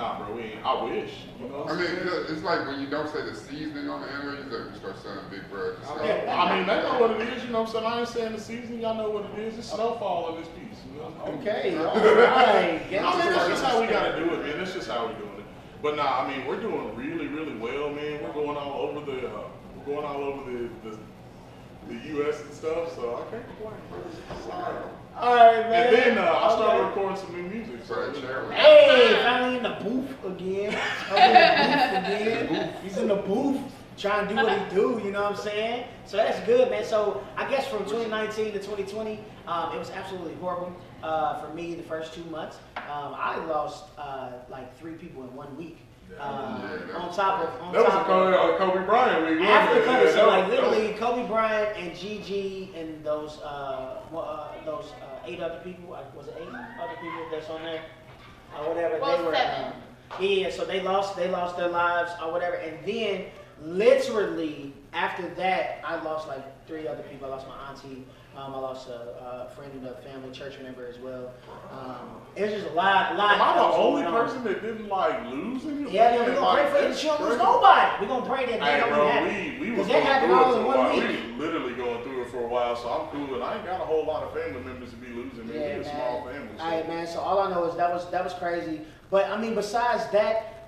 Nah, bro, we ain't. I wish. You know what I mean, it's like when you don't say the seasoning on the end, you start saying big bro. I mean, they know what it is. You know what I'm saying? I ain't saying the season. Y'all know what it is. It's snowfall in this piece. You know? Okay. All right. I mean, that's just how we gotta do it, man. That's just how we doing it. But nah, I mean, we're doing really, really well, man. We're going all over the U.S. and stuff, so I can't complain. All right, man. And then I started recording some new music. So, hey, finally in the booth again. He's in the booth trying to do what he do, you know what I'm saying? So that's good, man. So I guess from 2019 to 2020, it was absolutely horrible for me the first 2 months. I lost like 3 people in 1 week. On top of that was a Kobe Bryant week. After Kobe, so like literally Kobe Bryant and Gigi and those 8 other people. Was it 8 other people that's on there or whatever? Well, they were 7. Yeah, so they lost their lives or whatever, and then literally after that, I lost like 3 other people. I lost my auntie. I lost a friend of the family, church member as well. It was just a lot. Am I the only person that didn't like lose in your Yeah, we're gonna pray for that she don't lose nobody. We're gonna pray that they don't happen. We was going through it for a while. We was literally going through it for a while, so I'm cool. And I ain't got a whole lot of family members to be losing. Man, we're a small family. So. All right, man. So all I know is that was crazy. But I mean, besides that,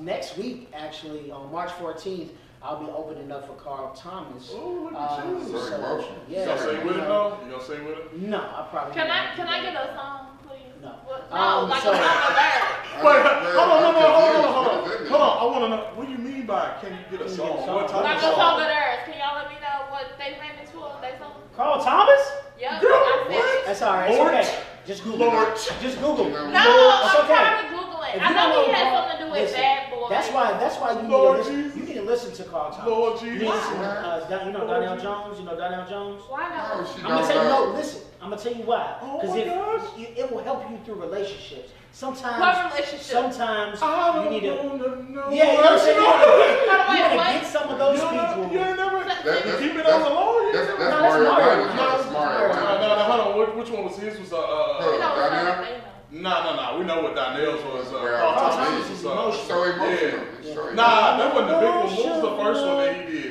next week actually on March 14th. I'll be opening up for Carl Thomas. Oh, look at you. Very emotional. Yeah, you gonna sing with it though? You gonna sing with it? No, I probably Can I get a song, please? No. No, like a song alert. Wait, hold on. I want to know, what do you mean by can you get a song? What type Like of a song? song alert. Can y'all let me know what they famous for? They song? Carl Thomas? Yep. Girl, I said what? it. That's all right. It's Lord. okay. Just Google. Lord. Just Google. No, It's I'm okay. trying to Google it. If I you know don't he know has Carl- something to do with listen, Bad Boy. That's why you need Lord to listen. Jesus. You need to listen to Carl Thomas. Lord You need Jesus. to listen to, you know Donnell Jones. You know Donnell Jones. Why No, not? she I'm gonna tell you. don't No, listen. I'm gonna tell you why. Oh Because my gosh. it will help you through relationships. Sometimes What relationship? Sometimes I you need to. don't know. Yeah, you know what I'm saying? You Wait, gotta what? get some of those people. You ain't never That's- keep it on the low. That's No, Mario. Mario. That's Mario. No, hold on. Which one was his? Was Donnell? No. We know what Donnell's was. Carl Thomas Thomas is was, emotional. So emotional. Yeah. It's so Nah, that wasn't the big one. What was the first one that he did?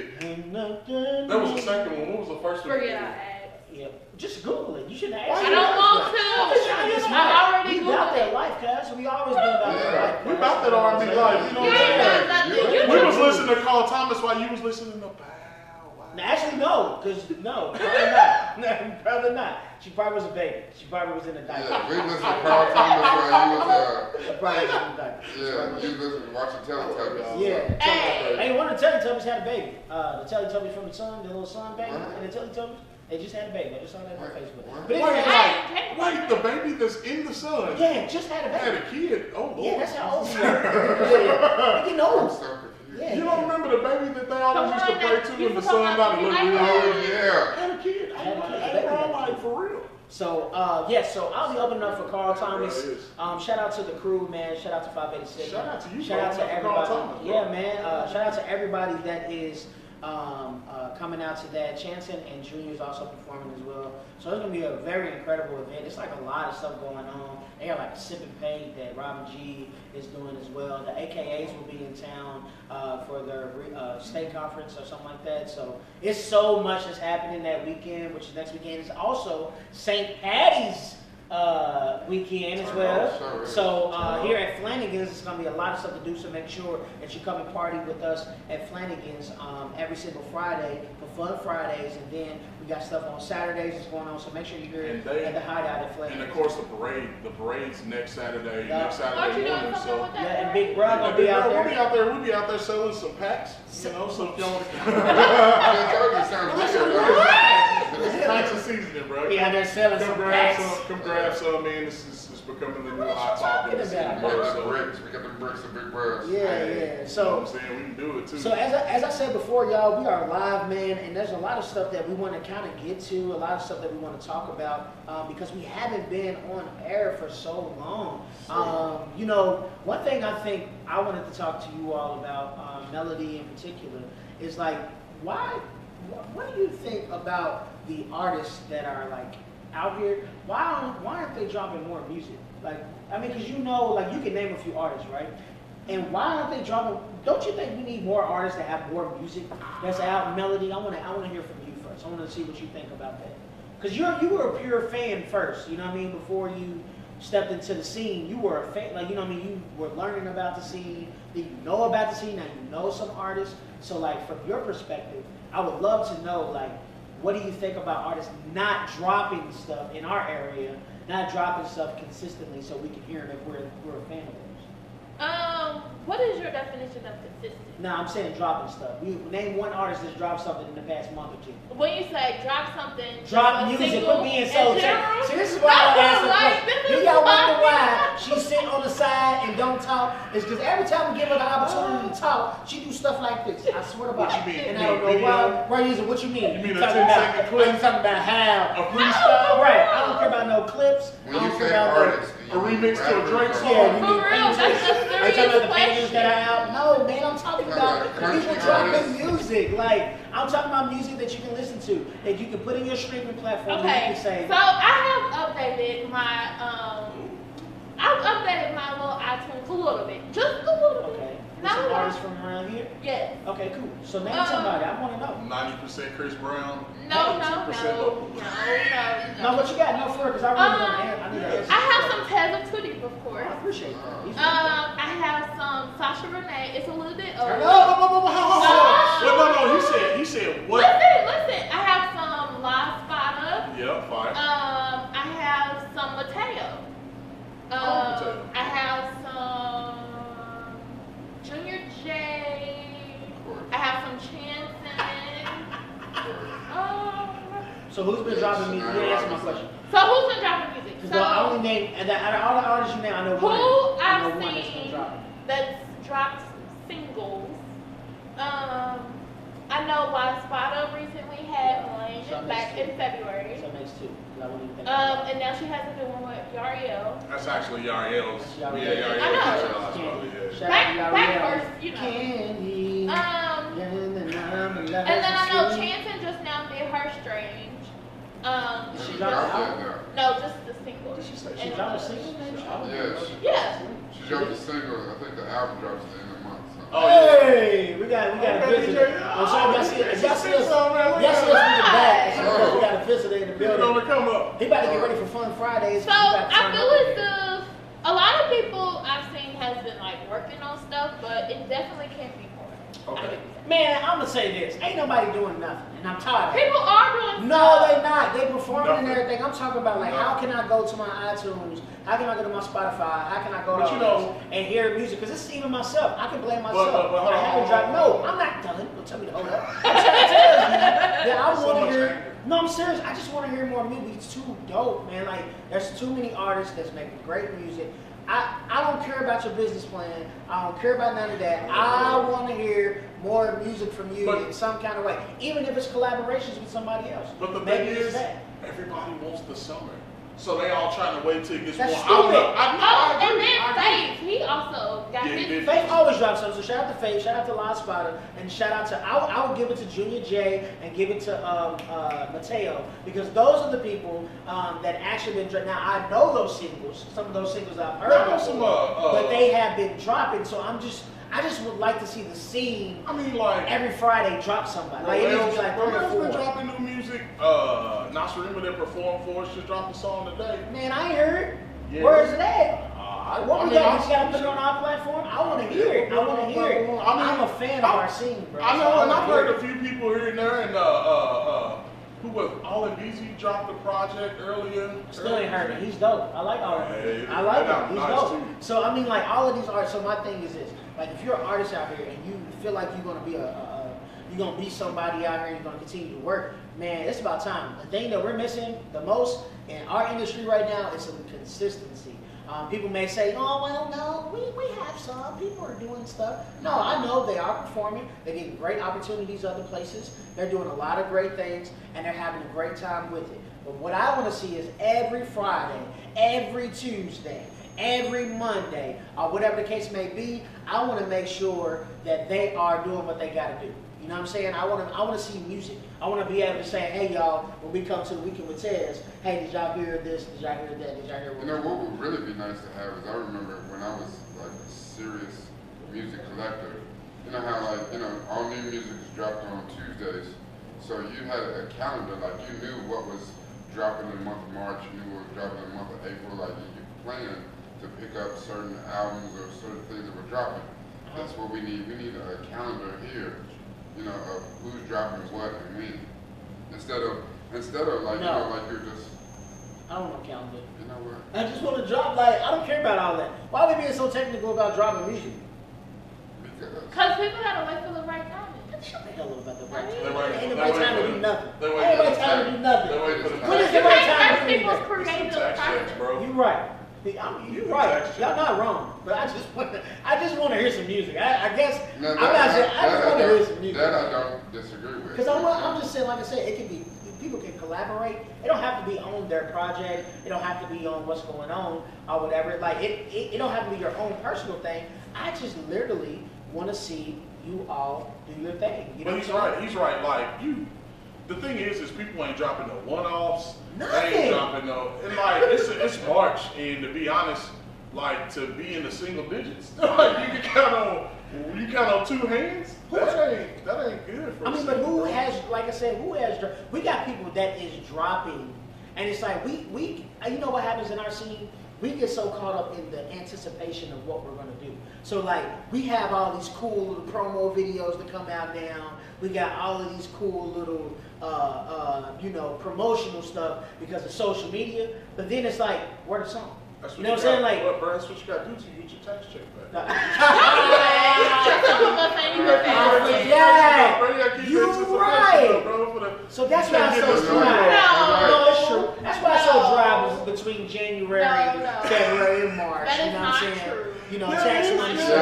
That was the second one. What was the first one? Forget I asked. Yeah, just Google it. You shouldn't ask. I don't want to. I already We about Googled that it. life, cuz. We always been about that Yeah. life. We about that R&B life. You know You what ain't I'm done saying? nothing. Yeah. You We just- was listening to Carl Thomas while you was listening to Bow Wow. Now, actually, no, because no, probably not. No, probably not. She probably was a baby. She probably was in a diaper. Yeah, we listened to Carl Thomas when he was, She probably was in a diaper. yeah, you listened watching Teletubbies. Yeah. Hey. Hey, one of the Teletubbies had a baby. The Teletubbies from the sun, the little sun baby, and the Teletubbies, they just had a baby. I just saw that on Facebook. But Wait, anyway, wait, the baby that's in the sun yeah, just had a had baby. a kid. Oh, Lord. Yeah, that's how old we are. Yeah, they getting I'm old. so confused. Yeah. You don't remember the baby that they always used to play to in the sun Come about on, to look I real? Oh, yeah. Had a kid. Had a kid. Hey, bro, like for real. So, so I'll be opening up for Carl Thomas. Right, it is. Shout out to the crew, man. Shout out to 586. Shout out to you, Shout out bro. to Carl everybody. Thomas, bro. Yeah, man. Shout out to everybody that is coming out to that. Chanson and Junior is also performing as well. So it's gonna be a very incredible event. It's like a lot of stuff going on. They got like a sip and paint that Robin G is doing as well. The AKAs will be in town for their state conference or something like that. So it's so much that's happening that weekend, which is next weekend. It's also St. Patty's weekend as well. So here at Flanagan's, it's going to be a lot of stuff to do. So make sure that you come and party with us at Flanagan's every single Friday for Fun Fridays, and then we got stuff on Saturdays that's going on. So make sure you're here at the Hideout at And Flanagan's. of course the parade's next Saturday, Yeah. next Aren't Saturday you doing morning. something So with that? Yeah, and Big Bro Yeah, gonna be out we'll there. We'll be out there selling some packs. You know, so if y'all want to packs of seasoning, bro. We out there selling some packs. Come grab some, man. This is becoming the new hot topic. Talking about? We got the bricks. We got the bricks of Big Bros. Yeah. You know what So I'm saying? We can do it too. So as I said before, y'all, we are live, man, and there's a lot of stuff that we want to kind of get to, a lot of stuff that we want to talk about, because we haven't been on air for so long. You know, one thing I think I wanted to talk to you all about, Melody in particular, is like, what do you think about the artists that are like out here? Why aren't they dropping more music? Like, I mean, because you know, like, you can name a few artists, right? And why aren't they dropping? Don't you think we need more artists that have more music that's out, melody? I want to hear from you first. I want to see what you think about that. Because you were a pure fan first, you know what I mean? Before you stepped into the scene, you were a fan, like, you know what I mean? You were learning about the scene, then you know about the scene, now you know some artists. So, like, from your perspective, I would love to know, like, what do you think about artists not dropping stuff in our area, not dropping stuff consistently so we can hear them if we're a fan of theirs? What is your definition of consistent? No, I'm saying dropping stuff. You name one artist that's dropped something in the past month or two. When you say drop something, Drop just a music, single put me in in soul. general? See, this is why I asked the Like, question. this Do is y'all why- wonder why she sit on the side and don't talk? It's because every time we give her the opportunity to talk, she do stuff like this. I swear to God. What you mean? And You I don't mean know why. video? Right, Lisa, what you mean? You mean a talking 10-second clip? I'm talking about how. A freestyle? Right. I don't care about no clips. When I you don't care say about artists, a remix to a Drake song? Yeah, you For mean real, that's a I'm talking about serious the pages that are out. No, man, I'm talking about Country people dropping artists. music. Like, I'm talking about music that you can listen to, that you can put in your streaming platform. And you Okay, can say, so I have updated my little iTunes a little bit, just a little bit. okay, Not some a lot. artists from around here. Yes. Okay, cool. So name somebody. I want to know. 90% Chris Brown. No, 92% local. No, what you got? No, for because I really want to answer. I need to answer. I have some Tez of Tootie, of course. I appreciate that. He's I have some Sasha Renee. It's a little bit old. Turn No, up. he said what? Listen. I have some La Spada. Yeah, fine. I have some Mateo. Mateo. I have some Junior J. I have some Chanson. So who's been dropping music? You didn't answer my question. So who's been dropping music? Because I only name, and out of all the artists you name, I know Who one. I know I've one that's been seen dropping. that's dropped singles. I know La Spada recently had one So back in February. So that makes two. 'Cause I wouldn't even think about And now she has a new one with Yariel. That's actually Yariel's. That's Yeah, Yariel. Yariel's. I know. That's Candy. probably, yeah. Shout Back out to Yariel. first, you know. Candy. And then I know Chanson just now did her Strange. She She dropped just, an album? no, just the single. Did she say She And, dropped a single, man? Yes. Yeah. She dropped a single. I think the album drops at the end of the month. So. Oh, yeah. Hey, we got a visitor. I'm sorry, y'all see us. Y'all see us. man. Y'all see us in the back. So we got a visitor in the People building. don't come up. He about to get ready for Fun Fridays. So I feel as if a lot of people I've seen has been like working on stuff, but it definitely can be more. I Okay. get that. Man, I'm gonna say this. Ain't nobody doing nothing, and I'm tired of it. People are doing No, stuff. they not. They performing and Nothing. everything. I'm talking about like, No. how can I go to my iTunes? How can I go to my Spotify? How can I go But to you know- and hear music? Because it's even myself. I can blame myself. but hold I on, haven't hold dropped. on, No, hold on. I'm not done. Don't tell me to hold up. I'm trying to tell you that I So want much to hear. anger. No, I'm serious. I just want to hear more music. It's too dope, man. Like, there's too many artists that's making great music. I don't care about your business plan. I don't care about none of that. I want to hear more music from you But- in some kind of way, even if it's collaborations with somebody else. But the Maybe thing it's is, that. everybody wants the summer. So they all trying to wait till it gets That's warm. I don't know. stupid. Oh, I and agree. then I agree. Faith, he also got Yeah, he his. did. Faith always drops something, so shout out to Faith, shout out to La Spada, and shout out to, I would give it to Junior J and give it to Mateo, because those are the people that actually been, now I know those singles, some of those singles I've heard I know before, some, but they have been dropping, so I just would like to see the scene I mean, like, every Friday drop somebody. Like, it needs to be like 3 or Romel's been 4. dropping new music. Nasrima that performed for us just dropped a song today. Man, I ain't heard. Yeah. Where is it at? What we mean, got? We got to put it on our platform? I want to hear it. I want to hear it. I mean, I'm a fan of our scene, bro. I so know, and wanna I've hear heard it. a few people here and there, and who was All Easy dropped a project earlier. Still ain't heard it. He's dope. I like all of Hey, it. I like that him. He's nice dope. too. So I mean, like all of these artists. So my thing is this: like, if you're an artist out here and you feel like you're gonna be you're gonna be somebody out here and you're gonna continue to work, man, it's about time. The thing that we're missing the most in our industry right now is some consistency. People may say, oh, well, no, we have some. People are doing stuff. No, I know they are performing. They're getting great opportunities other places. They're doing a lot of great things, and they're having a great time with it. But what I want to see is every Friday, every Tuesday, every Monday, or whatever the case may be, I want to make sure that they are doing what they got to do. You know what I'm saying? I wanna see music. I wanna be able to say, hey y'all, when we come to the Weekend with Tez, hey, did y'all hear this? Did y'all hear that? Did y'all hear what? You know what would really be nice to have is I remember when I was like a serious music collector. You know how like all new music is dropped on Tuesdays, so you had a calendar like you knew what was dropping in the month of March, you knew what was dropping in the month of April, like you planned to pick up certain albums or certain things that were dropping. That's what we need. We need a calendar here, of who's dropping what and when. Instead of like like you're just. I don't know calendar. You know what? I just want to drop. Like I don't care about all that. Why are we being so technical about dropping music? Because people gotta wait for the right time. Shut the hell up about the right time. They Ain't the right time to do nothing. They Ain't wait the right time to do nothing. They wait for the When is the right time to do people's anything? creative tax checks, process. bro. You're right. You're right. Y'all not wrong. But I just want to hear some music. I guess No, I'm not saying I just want to hear some music. That I don't disagree with. Because I'm just saying, like I said, it can be people can collaborate. It don't have to be on their project. It don't have to be on what's going on or whatever. Like it don't have to be your own personal thing. I just literally want to see you all do your thing. You know But what I'm saying? he's right. Like the thing is people ain't dropping no one-offs. They Nothing. ain't dropping no, and like it's March, and to be honest, like to be in the single digits, like you count on two hands. That ain't good for. I mean, but who has, like I said, we got people that is dropping, and it's like we you know what happens in our scene? We get so caught up in the anticipation of what we're gonna do. So like we have all these cool little promo videos that come out now. We got all of these cool little promotional stuff because of social media. But then it's like, where the song? You know what I'm saying? Like, what, bro? That's what you got to do to get your tax check back. You're right. So that's why I'm so dry. No, it's true. That's why I'm so dry between January, February, and March. That is you know what not I'm saying? true.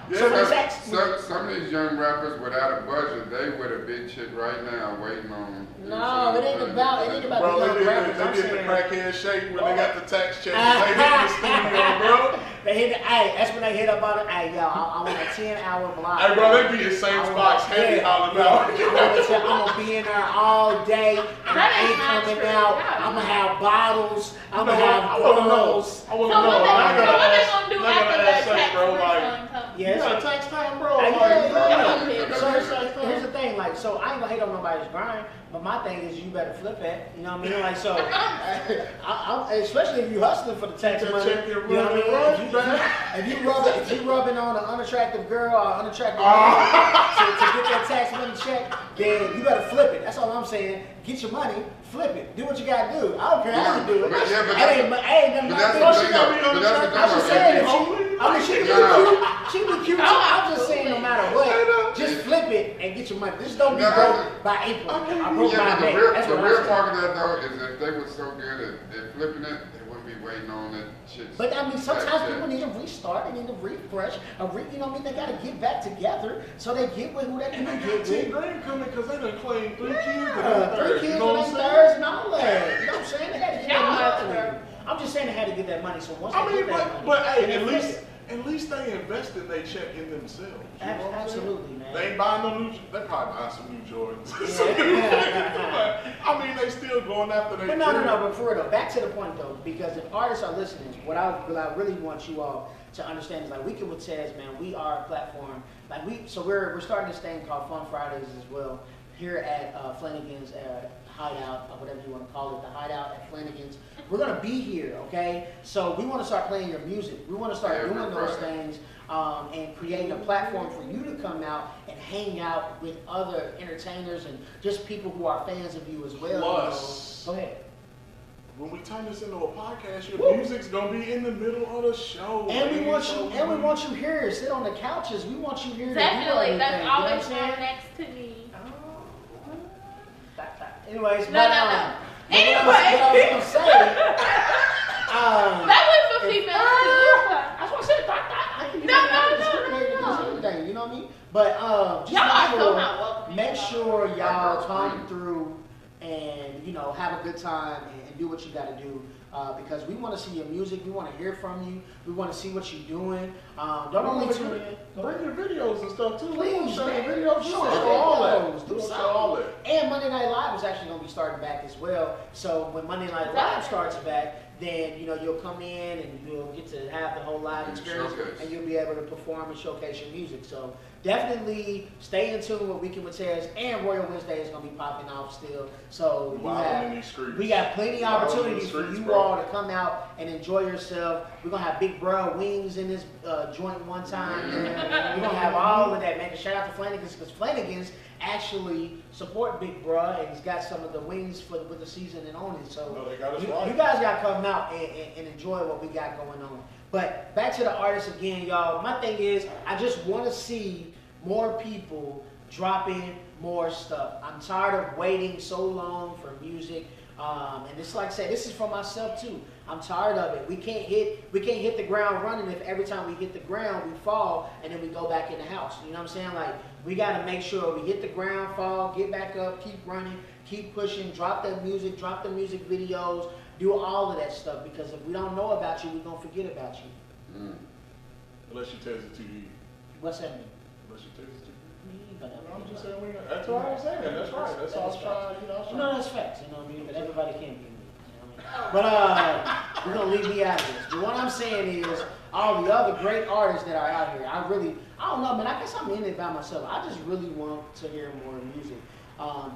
Tax money. Some of these young rappers without a budget, they with a big chick right now waiting on. No, it ain't about Bro, the young rappers. they did the crackhead shake when they got the tax check. They hit the studio, bro. That's when they hit up on it. Hey, yo, I want a 10-hour block. Hey, bro, they be in same spots, heavy hollering out. I'm gonna be in there all day, and I ain't coming out. I'm gonna have bottles. I'm gonna have bottles. I want to So know. what they gonna do I after gotta that ask, bro, tax like, refund comes? you Yes. got tax time, bro? So here's the thing, like, so I ain't gonna hate on nobody's grind, but my thing is you better flip it. You know what I mean? Like, so, especially if you hustling for the tax money. You know what I mean? If you rubbing on an unattractive girl or unattractive man to get that tax money check, then you better flip it. That's all I'm saying. Get your money, flip it. Do what you gotta do. I don't care how you do it. Ain't nothing I'm just saying, she be cute too. I'm just saying, no matter what, just flip it and get your money. Just don't be broke by April. I broke by May. The real part of that though is if they were so good at flipping it, they wouldn't be waiting on that shit. But I mean, sometimes people need to restart, they need to refresh, you know what I mean? They gotta get back together so they get with who they can get with. 10 grand coming because they done claimed 3 kids. 3 kids and they thirds and all that. You know what I'm saying? They had to get that money. I'm just saying they had to get that money. So once they get that money, but hey, at least they invested their check in themselves. You know what I'm saying? Absolutely, man. They ain't buying no new. They probably buying some new Jordans. I mean, they still going after their. But no. But for real though, back to the point though, because if artists are listening, what I really want you all to understand is like Weekend with Tez, man. We are a platform. Like we're starting this thing called Fun Fridays as well here at Flanagan's Hideout, or whatever you want to call it, the Hideout at Flanagan's. We're gonna be here, okay? So we want to start playing your music. We want to start doing those things and creating a platform for you to come out and hang out with other entertainers and just people who are fans of you as well. Plus, go ahead. When we turn this into a podcast, your music's gonna be in the middle of the show. And we want you here. Sit on the couches. We want you here. Definitely, to do that's always you know right next to me. Anyways, Anyway. What I was gonna say. That was for females too. That's what I said. I can do anything, you know what I mean? But just make sure y'all come through and have a good time and do what you got to do because we want to see your music. We want to hear from you. We want to see what you're doing. Don't only tune in. Bring your videos and stuff too. Please, show man. your videos. Show all that. videos. Do We'll show something. all that. And Monday Night Live is actually going to be starting back as well. So when Monday Night Live starts back, then you'll come in and you'll get to have the whole live experience, and you'll be able to perform and showcase your music. So definitely stay in tune with Weekend with Tez, and Royal Wednesday is going to be popping off still. So we got plenty of opportunities for you all to come out and enjoy yourself. We're going to have Big Bruh wings in this joint one time. We're going to have all of that, man. Shout out to Flanagan's, because Flanagan's actually support Big Bruh, and he's got some of the wings with the seasoning on it. So you guys got to come out and enjoy what we got going on. But back to the artists again, y'all. My thing is, I just want to see more people dropping more stuff. I'm tired of waiting so long for music. And it's like I said, this is for myself too. I'm tired of it. We can't hit the ground running if every time we hit the ground we fall and then we go back in the house. You know what I'm saying? Like, we got to make sure we hit the ground, fall, get back up, keep running, keep pushing, drop the music videos, do all of that stuff, because if we don't know about you, we're going to forget about you. Unless you test it to you. What's that mean? Unless you test it to you. But I'm just saying, that's what I was saying. That's right. That's all I was trying, No, that's facts, you know what I mean? But everybody can't be me. You know what I mean? But we're going to leave me out of this. But what I'm saying is, all the other great artists that are out here, I don't know, man, I guess I'm in it by myself. I just really want to hear more music.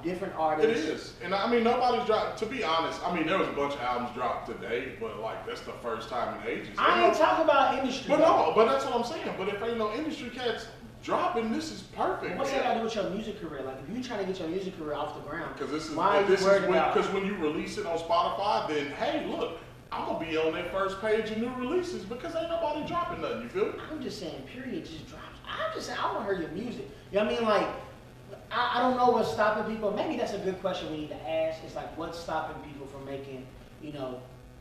Different artists. It is. And I mean, nobody's dropped, to be honest, I mean, there was a bunch of albums dropped today, but like, that's the first time in ages. I ain't talking about industry. But no, but that's what I'm saying. But if ain't no industry cats dropping, this is perfect. What's that got to do with your music career? Like, if you're trying to get your music career off the ground, because when you release it on Spotify, then hey, look, I'm gonna be on that first page of new releases because ain't nobody dropping nothing. You feel me? I'm just saying, period, just drops. I'm just saying, I want to hear your music. You know what I mean? Like, I don't know what's stopping people. Maybe that's a good question we need to ask. It's like, what's stopping people from making,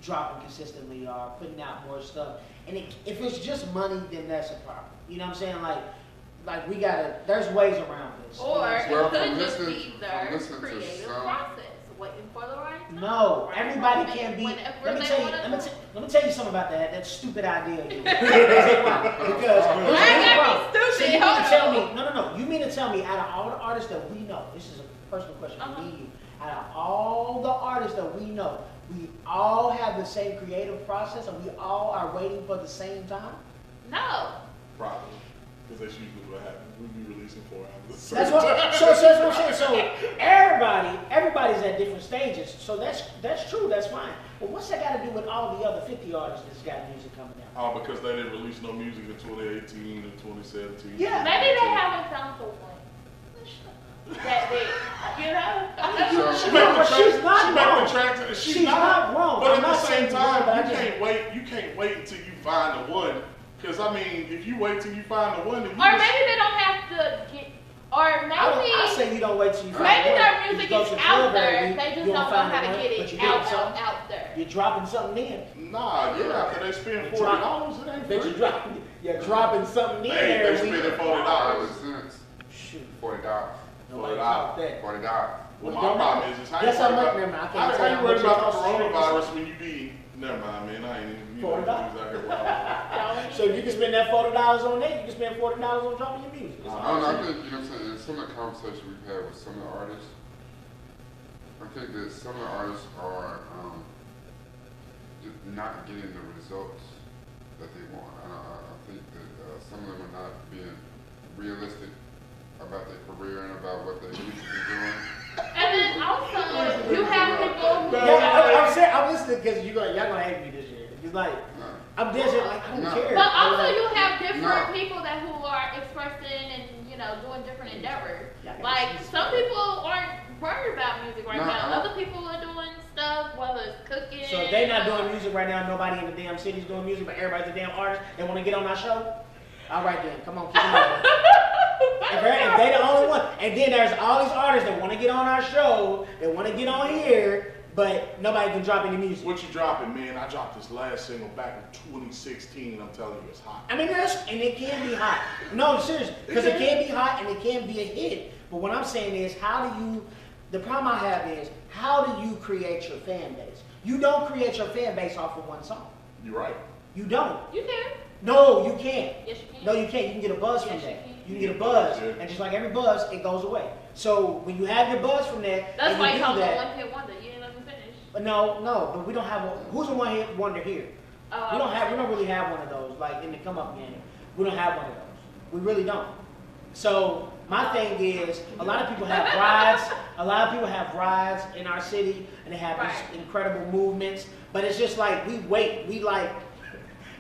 dropping consistently or putting out more stuff? And if it's just money, then that's a problem. You know what I'm saying? Like we gotta. There's ways around this. Or it could just be listening their creative process, waiting for the right time. No, everybody can't be. Let me tell you something about that stupid idea. Because stupid. You mean to tell me out of all the artists that we know, this is a personal question for me. Out of all the artists that we know, we all have the same creative process and we all are waiting for the same time? No. Probably. Because that's usually what happens. We be releasing 4 albums. That's what I'm saying. So everybody's at different stages. So that's true. That's fine. But what's that got to do with all the other 50 artists that's got music coming out? Oh, because they didn't release no music in 2018 and 2017. Yeah. Maybe they haven't found the one that they, She's not wrong. But at the same time, you can't wait until you find the one. Because I mean, if you wait till you find the one, then or maybe they don't have to get. Or maybe I say you don't wait till you find maybe the one. their music is out there. They just don't know how to get it out there. You're dropping something in. Nah, after they spend $40, it ain't free. You're dropping something in there. They spending $40. Shoot. $40. Nobody caught that. $40. Well, my problem is how you worry about the coronavirus when you be. Never mind, man. I ain't even $40. Out here. So you can spend that $40 on that. You can spend $40 on dropping your music. I think, you know what I'm saying, in some of the conversations we've had with some of the artists, I think that some of the artists are just not getting the results that they want. I think that some of them are not being realistic about their career and about what they need to be doing. And then also, you have people who I'm listening because y'all gonna hate me this year. It's like, I'm just like, I don't care. But also, you have different people who are expressing and doing different endeavors. Like some people aren't worried about music right now. Other people are doing stuff, whether it's cooking. So if they not doing music right now, nobody in the damn city's doing music, but everybody's a damn artist. They want to get on our show. All right then, come on, keep it moving. If they the only one, and then there's all these artists that want to get on our show, they want to get on here, but nobody can drop any music. What you dropping, man? I dropped this last single back in 2016, and I'm telling you, it's hot. I mean, and it can be hot. No, seriously, because it can be hot and it can be a hit. But what I'm saying is, the problem I have is, how do you create your fan base? You don't create your fan base off of one song. You're right. You don't. You can. No, you can't. Yes, you can. No, you can't. You can get a buzz from Yes, that. you You can get a buzz, Yeah. and just like every buzz, it goes away. So when you have your buzz from that, That's and why you you do call it a that. one-hit wonder. You didn't let me finish. But no, but we don't have. Who's a one-hit wonder here? We don't really have one of those. Like in the come-up game, we don't have one of those. We really don't. So my thing is, a lot of people have rides. A lot of people have rides in our city, and they have these incredible movements. But it's just like we wait. We like.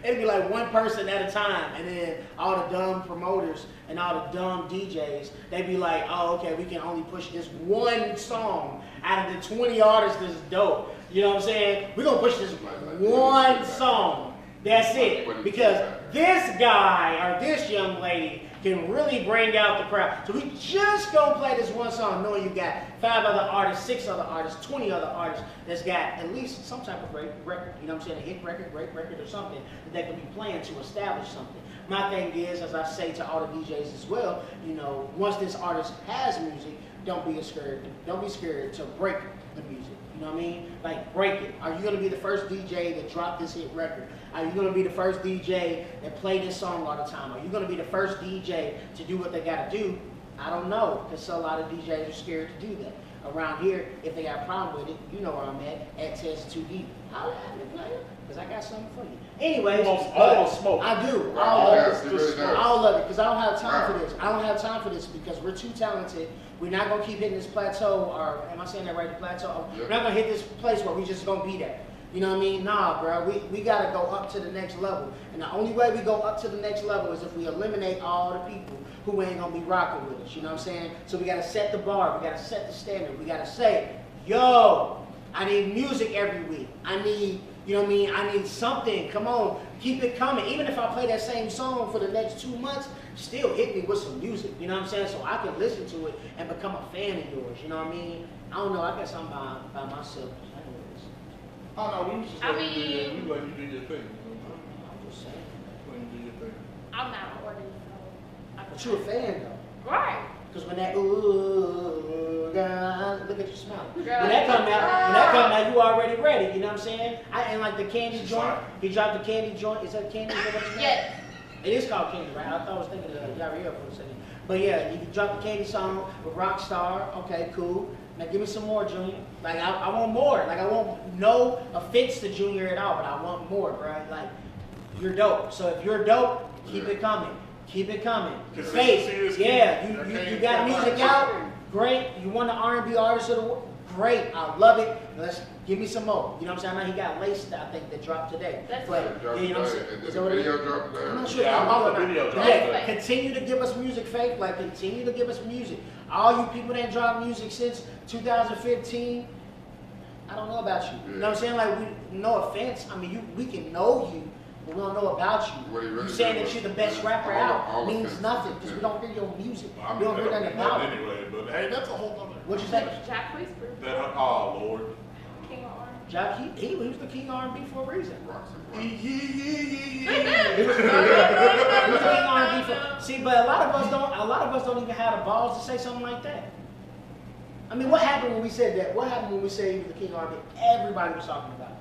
It'd be like one person at a time, and then all the dumb promoters and all the dumb DJs, they'd be like, oh, okay, we can only push this one song out of the 20 artists that's dope. You know what I'm saying? We're going to push this one song. That's it. Because this guy or this young lady can really bring out the crowd. So we just gonna play this one song knowing you got 5 other artists, 6 other artists, 20 other artists that's got at least some type of record, you know what I'm saying, a hit record, great record or something that they can be playing to establish something. My thing is, as I say to all the DJs as well, you know, once this artist has music, don't be scared to break the music. You know what I mean? Like, break it. Are you going to be the first DJ that dropped this hit record? Are you going to be the first DJ that played this song all the time? Are you going to be the first DJ to do what they got to do? I don't know, because a lot of DJs are scared to do that. Around here, if they got a problem with it, you know where I'm at Test 2 Deep. Holla at me, player, because I got something for you. Anyways, All the smoke. I do. All of it, because I don't have time for this. I don't have time for this because we're too talented. We're not going to keep hitting this plateau, or am I saying that right, the plateau? Yep. We're not going to hit this place where we just going to be there. You know what I mean? Nah, bro, we got to go up to the next level. And the only way we go up to the next level is if we eliminate all the people who ain't going to be rocking with us. You know what I'm saying? So we got to set the bar. We got to set the standard. We got to say, yo, I need music every week. I need, you know what I mean? I need something. Come on, keep it coming. Even if I play that same song for the next 2 months, still hit me with some music. You know what I'm saying? So I can listen to it and become a fan of yours. You know what I mean? I don't know. I got something by myself. Oh no, we was just letting you do your thing. I'm just saying. Letting you do your thing. I'm not an artist, so. But you're a fan though. Right. Because when that ooh, God, look at you smiling. When Girl. that come out, you already ready. You know what I'm saying? And like the candy joint, he dropped the candy joint. Is that candy? Is that what you meant? Yes. It is called candy, right? I thought I was thinking of Yariel for a second. But yeah, you dropped the candy song with Rockstar. Okay, cool. Now give me some more, Junior. Like I want more. Like I want no offense to Junior at all, but I want more, bro. Like you're dope. So if you're dope, keep it coming. Keep it coming. Faith, yeah, you got music out, great. You won the R&B Artist of the World, great. I love it. Let's give me some more. You know what I'm saying? I know he got Laced, I think, that dropped today. That's but right. you know what I'm saying? Is the video dropped today? I'm not sure. Yeah, I'm on the video drop Yeah, today. continue to give us music, Faith. Like continue to give us music. All you people that drop music since 2015. I don't know about you. You know what I'm saying? Like, no offense. I mean, we can know you, but we don't know about you. What he really You saying did that was you're the best rapper all out means offense. nothing because we don't hear your music. I We mean, don't hear nothing about it. anyway, but hey, that's a whole other. What'd you say? Jack Whisper. Oh Lord. King of R&B. Jack, he was the king of R&B for a reason. Yeah. He was the king of R&B for. See, but a lot of us don't even have the balls to say something like that. I mean, what happened when we said that? What happened when we said he was the king of R&B? Everybody was talking about it.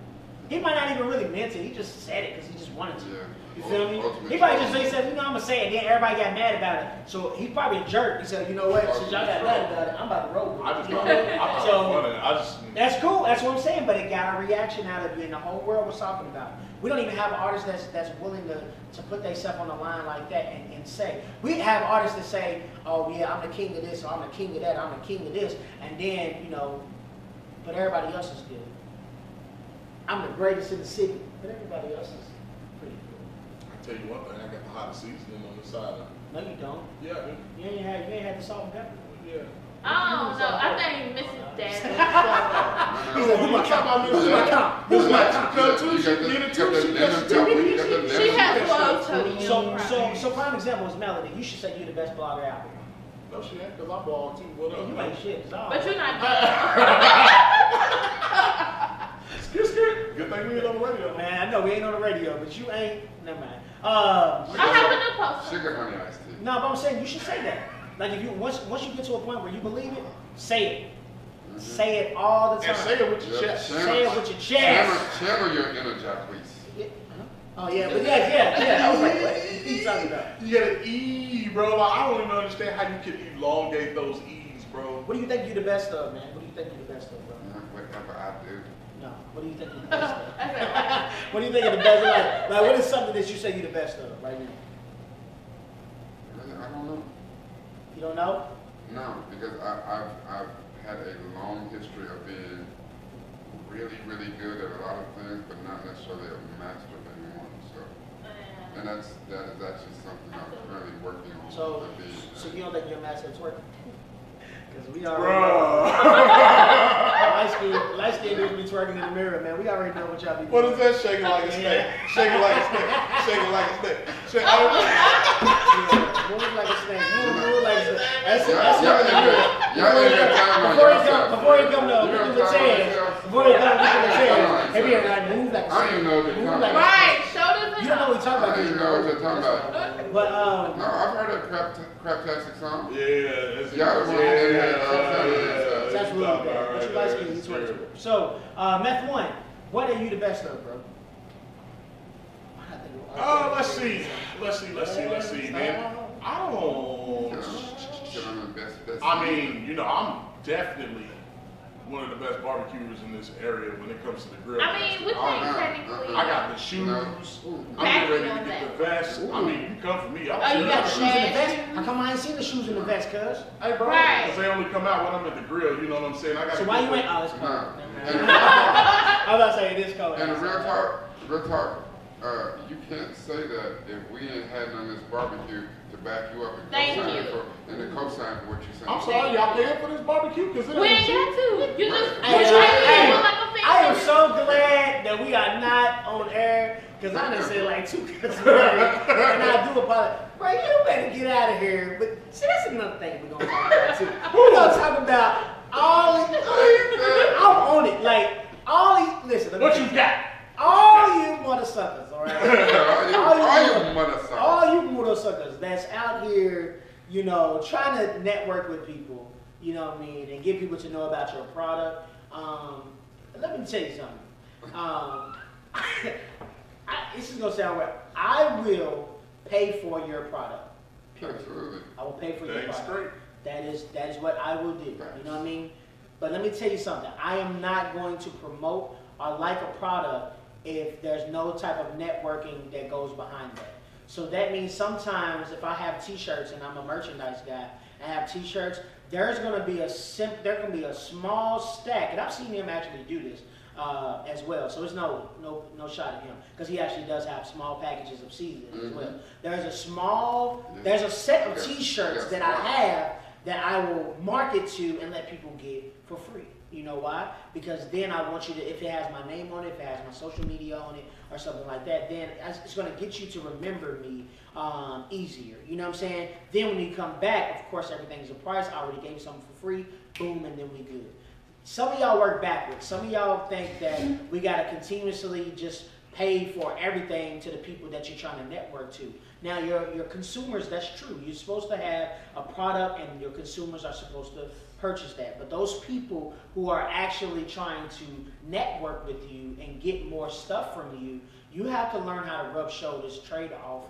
He might not even really meant it. He just said it because he just wanted to. Yeah. You feel me? He probably just said, you know, I'm going to say it. Then everybody got mad about it. So he's probably a jerk. He said, you know what? Since y'all got mad about it, I'm about to roll with it. I just You know thought what I mean? it was funny. That's cool. That's what I'm saying. But it got a reaction out of you, and the whole world was talking about it. We don't even have artists that's willing to put themselves on the line like that and say. We have artists that say, oh yeah, I'm the king of this, or I'm the king of that, I'm the king of this, and then, you know, but everybody else is good. I'm the greatest in the city, but everybody else is pretty good. I tell you one thing, I got the hottest seasoning on the side. No, you don't. Yeah, I do. You ain't had the salt and pepper. Yeah. I don't know. I think Mrs. Dad. He's like, who's my count? Who's my count? Who's my count? She has love to So prime example is Melody. You should say you're the best blogger out there. No, she ain't, because I ball too. What up? You ain't shit. But you're not Good thing we ain't on the radio. Man, I know we ain't on the radio, but you ain't. Never mind. I have a new post. Sugar honey iced tea. No, but I'm saying you should say that. Like if you once you get to a point where you believe it, say it. Say it all the time. And say it with your chest. Say it with your chest. Channel your inner Jacquees. Oh yeah, but yeah. I was like, what are you talking about? You gotta E, bro. Like, I don't even understand how you can elongate those E's, bro. What do you think you're the best of, man? What do you think you're the best of, bro? Whatever I do. No. What do you think you're the best of? What do you think you're the best of? Like, what is something that you say you're the best of right now? Really, I don't know. You don't know? No, because I've had a long history of being really, really good at a lot of things, but not necessarily a master of any one. So, and that is actually something I'm currently working on. So you don't think you're a master of twerking? Because we already light skin dudes be twerking in the mirror, man. We already know what y'all be doing. What is that? Shaking like a snake. Shaking like a snake. Shaking like a snake. Move like a snake. Move like a snake. That's before he come to the chairs. Before he come to the chairs. Have you ever move like a snake? I don't even know what you're talking about. Right, shoulders and You don't know what he's talking about. I don't even know what you're talking about. But No, I've heard that craptastic song. Yeah, that's that's really bad. But you light skin, you twerk to it. So, Meth One, what are you the best of, bro? Let's see, man. I don't. I mean, you know, I'm definitely one of the best barbecuers in this area when it comes to the grill. I mean, we think technically. I got the shoes. I'm getting ready to get the vest. I mean, you come for me. You got the shoes in the vest? How come I ain't seen the shoes in the vest, cuz? Hey, bro, because they only come out when I'm at the grill. You know what I'm saying? I got. So why you ain't? Oh, it's cold. I was about to say it is cold. And real talk, you can't say that if we ain't had none of this barbecue to back you up and co-sign for what you're saying. I'm sorry, y'all paying for this barbecue? Because We ain't got to. You just I am so glad that we are not on air because I done said like 2 cuts already, and I do apologize. Bro, you better get out of here. But see, that's another thing we're gonna talk about too. We're gonna talk about all. I'm on it. Like all these. Listen. What you got? All you mother suckers, all right? all you mother suckers that's out here, you know, trying to network with people, you know what I mean, and get people to know about your product. Let me tell you something. This is gonna sound weird. I will pay for your product. Period. Absolutely. I will pay for your Thanks, product. That is what I will do. You know what I mean? But let me tell you something. I am not going to promote or like a product if there's no type of networking that goes behind that. So that means sometimes if I have t-shirts and I'm a merchandise guy, I have t-shirts, there's gonna be a small stack, and I've seen him actually do this as well. So it's no shot at him, because he actually does have small packages of seasoning as well. There's a set of t-shirts that I have that I will market to and let people get for free. You know why? Because then I want you to, if it has my name on it, if it has my social media on it, or something like that, then it's going to get you to remember me easier. You know what I'm saying? Then when you come back, of course, everything's a price. I already gave you something for free. Boom, and then we good. Some of y'all work backwards. Some of y'all think that we got to continuously just pay for everything to the people that you're trying to network to. Now, your consumers, that's true. You're supposed to have a product and your consumers are supposed to purchase that. But those people who are actually trying to network with you and get more stuff from you, you have to learn how to rub shoulders, trade off,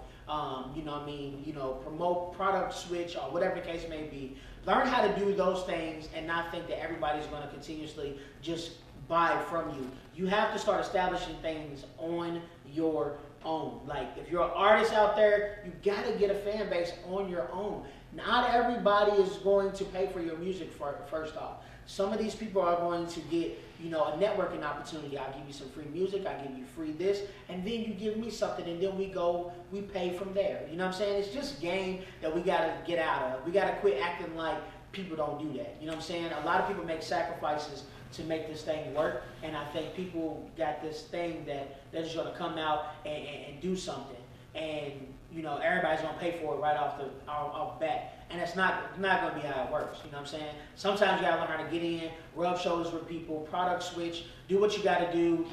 you know what I mean, you know, promote, product switch, or whatever the case may be. Learn how to do those things and not think that everybody's going to continuously just buy from you. You have to start establishing things on your own. Like, if you're an artist out there, you got to get a fan base on your own. Not everybody is going to pay for your music first off. Some of these people are going to get, you know, a networking opportunity. I'll give you some free music, I'll give you free this, and then you give me something, and then we pay from there. You know what I'm saying? It's just game that we got to get out of. We got to quit acting like people don't do that. You know what I'm saying? A lot of people make sacrifices to make this thing work, and I think people got this thing that they're just going to come out and do something. And you know, everybody's gonna pay for it right off bat. And it's not gonna be how it works, you know what I'm saying? Sometimes you gotta learn how to get in, rub shoulders with people, product switch, do what you gotta do.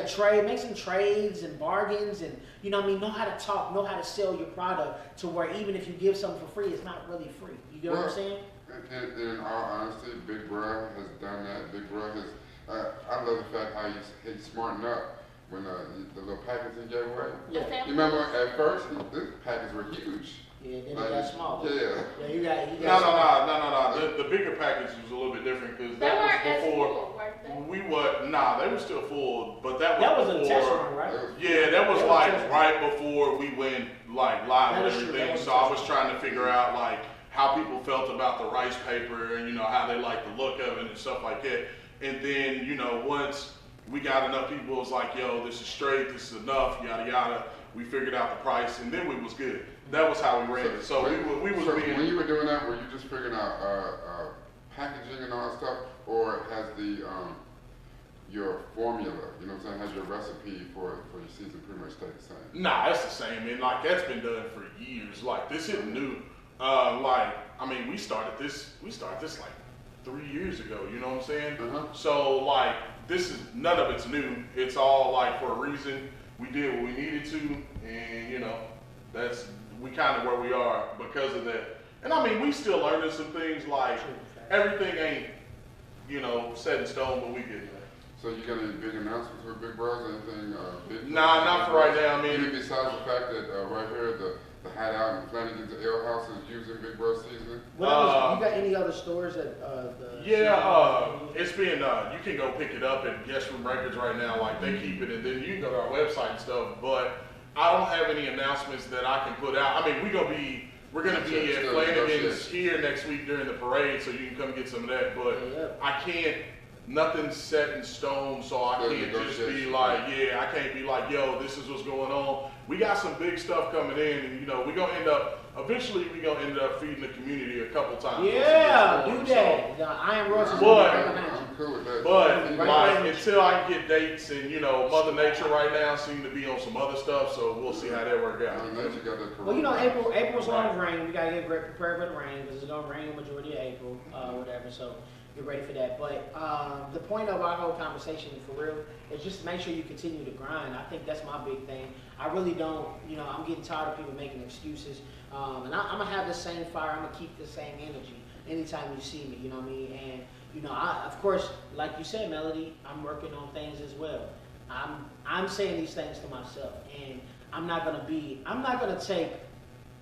Trade, make some trades and bargains, and you know what I mean, know how to talk, know how to sell your product to where even if you give something for free, it's not really free. You get what I'm saying? In all honesty, Big Bro has done that. Big Bro has, I love the fact how he's smartened up. When the little packets he gave away. Yeah. You remember at first, the packets were huge. Yeah, then it got small. Yeah. Yeah, you got No. The bigger package was a little bit different because They that weren't was as before full, weren't they? they were still full, but that was was a before. test run, right? Yeah, that was That was like a test right before we went like live That and is true. everything. That was a So I test was run. trying to figure out like how people felt about the rice paper and you know how they like the look of it and stuff like that. And then you know once we got enough people, it was like, yo, this is straight, this is enough, yada yada. We figured out the price, and then we was good. That was how we ran it. So we was being. When you were doing that, were you just figuring out packaging and all that stuff, or has your formula, you know what I'm saying, has your recipe for your season pretty much stayed the same? Nah, it's the same, and like that's been done for years. Like this isn't new. We started this like 3 years ago. You know what I'm saying? So like this is none of it's new. It's all like for a reason. We did what we needed to, and you know we kind of where we are because of that. And I mean we still learning some things. Like everything ain't set in stone, but we get that. So you got any big announcements with Big Bros? Anything big? Nah, not for right now. I mean, besides the fact that right here the HIDEOUT and Flanagan's Ale House is using Big Bro seasoning. What else? You got any other stores that? It's being you can go pick it up at Guest Room Records right now. Like they keep it, and then you can go to our website and stuff. But I don't have any announcements that I can put out. I mean, we're gonna be at Flanagan's here next week during the parade, so you can come get some of that. But I can't. Nothing's set in stone, so I can't just be like, I can't be like, yo, this is what's going on. We got some big stuff coming in, and we're gonna end up feeding the community a couple times. Yeah, do that. The Iron Ross is I'm cool with that. But until I can get dates, and Mother Nature right now seem to be on some other stuff, so we'll see how that work out. Well, April's gonna rain. We gotta get prepared for the rain because it's gonna rain the majority of April, whatever. So. Get ready for that. But the point of our whole conversation, for real, is just to make sure you continue to grind. I think that's my big thing. I really don't, I'm getting tired of people making excuses. And I'm going to have the same fire. I'm going to keep the same energy anytime you see me, you know what I mean? And, of course, like you said, Melody, I'm working on things as well. I'm saying these things to myself. And I'm not going to take,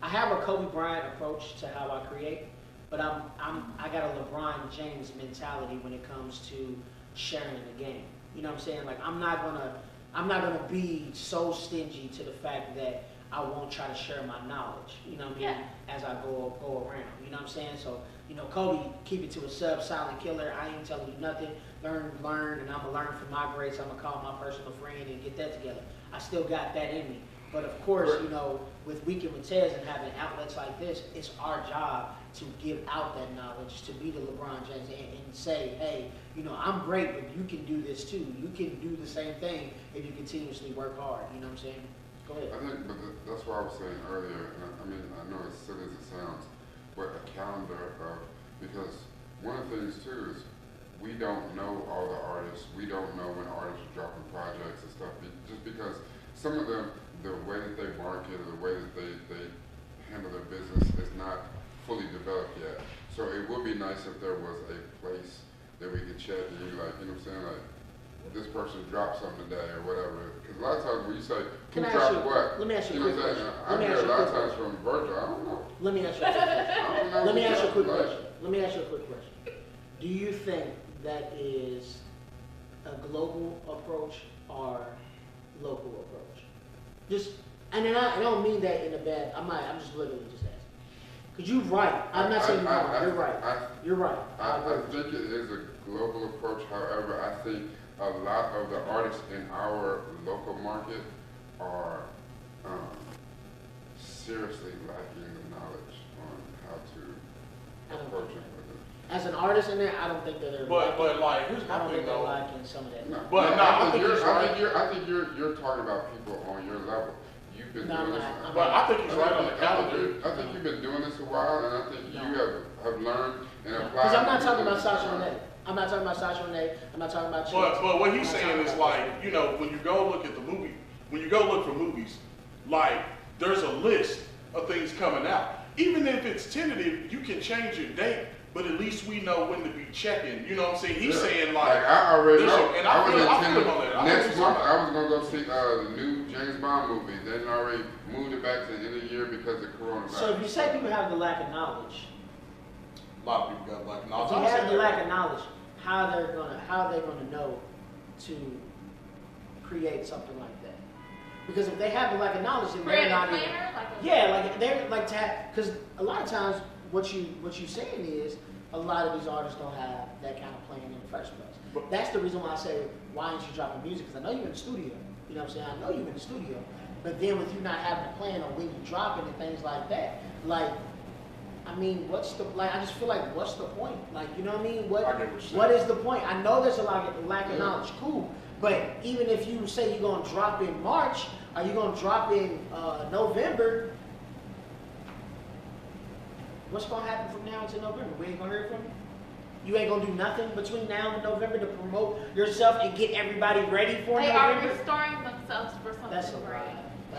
I have a Kobe Bryant approach to how I create. But I got a LeBron James mentality when it comes to sharing the game. You know what I'm saying? Like I'm not gonna be so stingy to the fact that I won't try to share my knowledge. You know what I mean? As I go around. You know what I'm saying? So Kobe, keep it to a silent killer. I ain't telling you nothing. Learn, and I'm gonna learn from my greats. I'm gonna call my personal friend and get that together. I still got that in me. But of course, with Wknd with Tez and having outlets like this, it's our job to give out that knowledge, to be the LeBron James and say, hey, I'm great, but you can do this too. You can do the same thing if you continuously work hard. You know what I'm saying? Go ahead. I think, but that's what I was saying earlier. And I know as silly as it sounds, but a calendar because one of the things too is we don't know all the artists. We don't know when artists are dropping projects and stuff. Just because some of them, the way that they market or the way that they handle their business is not fully developed yet. So it would be nice if there was a place that we could chat and you what I'm saying, like this person dropped something today or whatever. Because a lot of times when you say who dropped what, let me ask you a quick question. I hear a lot of times from Virgil, I don't know. Let me ask you a quick question. Let me ask you a quick question. Let me ask you a quick question. Do you think that is a global approach or local approach? And then I don't mean that in a bad. I'm just literally just asking. Because you're right. I'm not saying you're wrong. You're right. You're right. I think it is a global approach. However, I think a lot of the artists in our local market are seriously lacking the knowledge on how to approach it. As an artist in there, I don't think that they're. But like, here's my I don't thing think they're though. lacking some of that. I think you're talking about people on your level. You've been No, doing this. But I think he's right on the calendar. I think you've been doing this a while, and I think you have learned and applied. Because I'm not talking about Sasha Renee. I'm not talking about Sasha Renee. I'm not talking about you. But what he's saying is like, you know, when you go look at the movie, when you go look for movies, like there's a list of things coming out. Even if it's tentative, you can change your date, but at least we know when to be checking. You know what I'm saying? He's saying like I already know. And I feel on that. Next month I was gonna go see the new James Bond movie. They already moved it back to the end of the year because of coronavirus. So if you say people have the lack of knowledge, a lot of people got lack of knowledge. if you have the lack of knowledge, how are they gonna know to create something like that? Because if they have the lack of knowledge, then they're not even. Like they're like because a lot of times what you saying is a lot of these artists don't have that kind of plan in the first place. That's the reason why I say why aren't you dropping music? Because I know you're in the studio. You know what I'm saying? I know you're in the studio. But then with you not having a plan on when you dropping and things like that, like. I mean, I just feel like, what's the point? Like, you know what I mean? What is the point? I know there's a lack of knowledge, cool. But even if you say you're going to drop in March, or you're going to drop in November, what's going to happen from now until November? We ain't going to hear from you? You ain't going to do nothing between now and November to promote yourself and get everybody ready for November? They are restoring themselves for something. That's great.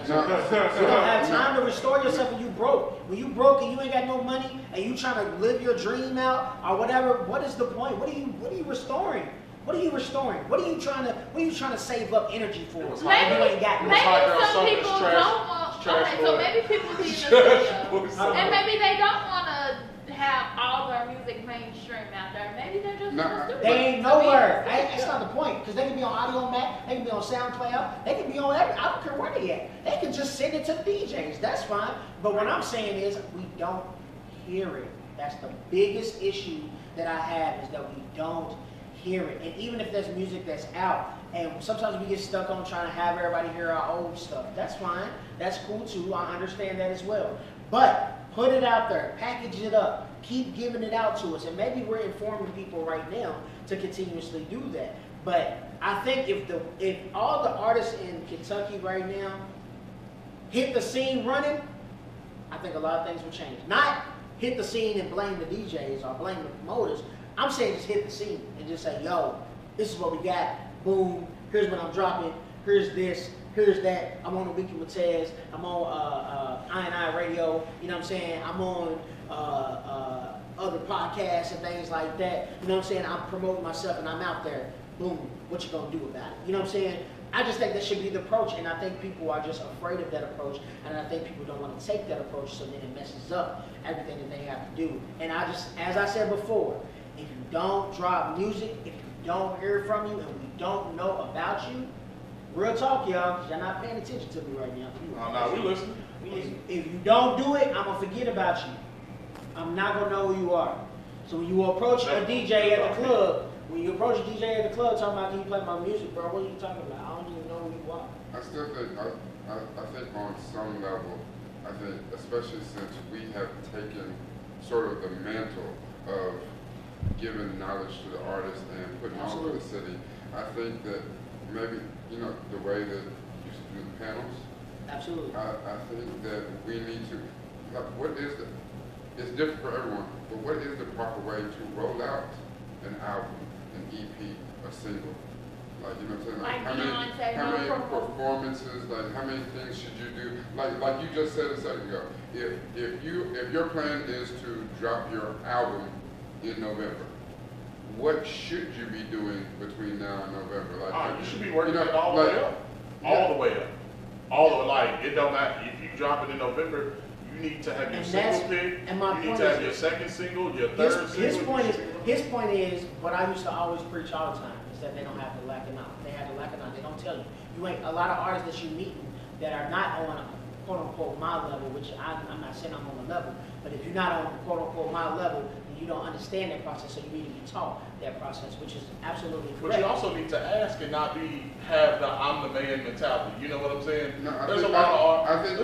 You don't have time to restore yourself when you broke. When you broke and you ain't got no money and you trying to live your dream out or whatever, what is the point? What are you restoring? What are you restoring? What are you trying to save up energy for? Maybe some people don't want. Okay, so maybe people see the studio, and maybe they don't want to have all their music mainstream out there. Maybe they're just in the studio. They ain't nowhere. That's not the point. Because they can be on Audio Mac, they can be on SoundCloud, they can be on every. I don't care where they at. They can just send it to the DJs. That's fine. But what I'm saying is we don't hear it. That's the biggest issue that I have is that we don't hear it. And even if there's music that's out, and sometimes we get stuck on trying to have everybody hear our old stuff. That's fine. That's cool too. I understand that as well. But put it out there. Package it up. Keep giving it out to us. And maybe we're informing people right now to continuously do that. But I think if all the artists in Kentucky right now hit the scene running, I think a lot of things will change. Not hit the scene and blame the DJs or blame the promoters. I'm saying just hit the scene and just say, yo, this is what we got. Boom. Here's what I'm dropping. Here's this. Here's that. I'm on the Weekend with Tez. I'm on I&I Radio. You know what I'm saying? I'm on other podcasts and things like that. You know what I'm saying? I'm promoting myself and I'm out there. Boom. What you gonna do about it? You know what I'm saying? I just think that should be the approach, and I think people are just afraid of that approach, and I think people don't want to take that approach, so then it messes up everything that they have to do. And I just, as I said before, if you don't drop music, if you don't hear from you, and we don't know about you, real talk, y'all, 'cause y'all not paying attention to me right now. No, we listening. If you don't do it, I'm gonna forget about you. I'm not gonna know who you are. So when you approach a DJ at the club, talking about, can you play my music, bro? What are you talking about? I don't even know who you are. I still think, I think on some level, I think, especially since we have taken sort of the mantle of giving knowledge to the artist and putting on for the city, I think that maybe, you know, the way that you used to do the panels. Absolutely. I think that we need to, like, what is the, it's different for everyone, but what is the proper way to roll out an album, an EP, a single? Like, you know what I'm saying? Like how many performances, like how many things should you do? Like you just said a second ago, if your plan is to drop your album in November, what should you be doing between now and November? Like, you should be working it all the way up. All the way up. All the like, it don't matter. If you drop it in November, you need to have your single pick. You need to have your second single, your third single. His point is, what I used to always preach all the time, is that they don't have the lack of knowledge. They have the lack of knowledge. They don't tell you. You ain't a lot of artists that you meet that are not on quote unquote my level, which I'm not saying I'm on the level, but if you're not on quote unquote my level, then you don't understand that process, so you need to be taught that process, which is absolutely correct. But you also need to ask and not have the I'm the man mentality. You know what I'm saying? No, there's a lot of art. I think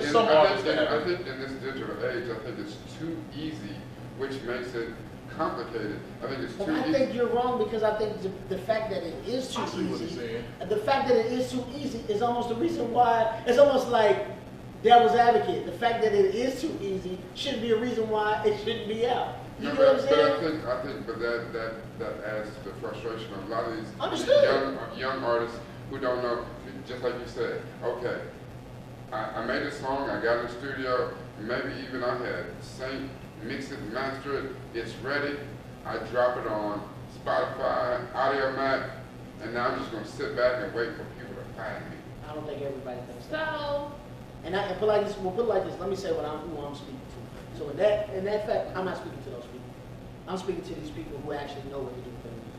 in this digital age, I think it's too easy, which makes it complicated. I think it's too easy. I think you're wrong, because I think the fact that it is too easy, the fact that it is too easy is almost the reason why. It's almost like devil's advocate. The fact that it is too easy shouldn't be a reason why it shouldn't be out. You know what I'm saying? But that adds to the frustration of a lot of these Understood. young artists who don't know. Just like you said, okay, I made a song, I got in the studio, maybe even I had Saint mix it, master it, it's ready. I drop it on Spotify, AudioMac, and now I'm just gonna sit back and wait for people to find me. I don't think everybody thinks that. So, And I put like this. We'll put it like this. Let me say who I'm speaking to. So in that fact, I'm not speaking to those people. I'm speaking to these people who actually know what to do for music.